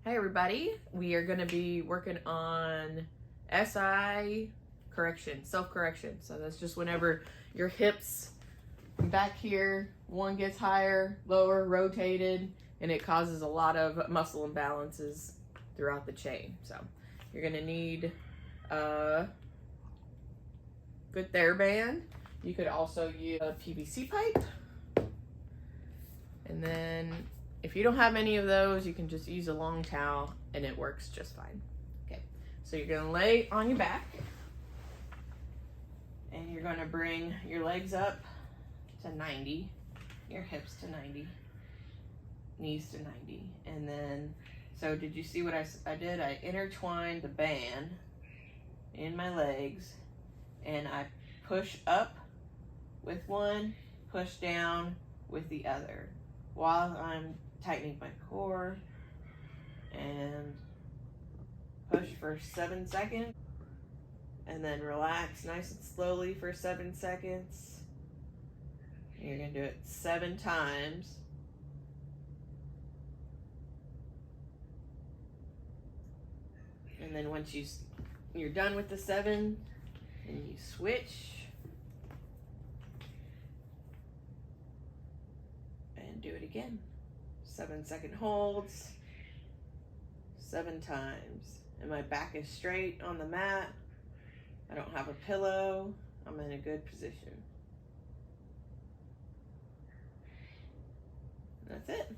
Hey everybody, we are going to be working on SI correction, self-correction. So that's just whenever your hips back here, one gets higher, lower, rotated, and it causes a lot of muscle imbalances throughout the chain. So you're going to need a good TheraBand. You could also use a PVC pipe. And then if you don't have any of those, you can just use a long towel and it works just fine. Okay, so you're gonna lay on your back and you're gonna bring your legs up to 90, your hips to 90, knees to 90. And then, so did you see what I did? I intertwined the band in my legs and I push up with one, push down with the other while I'm tightening my core, and push for 7 seconds and then relax nice and slowly for 7 seconds. And you're gonna do it 7 times. And then once you're done with the 7, and you switch and do it again. 7-second holds, 7 times. And my back is straight on the mat. I don't have a pillow. I'm in a good position. That's it.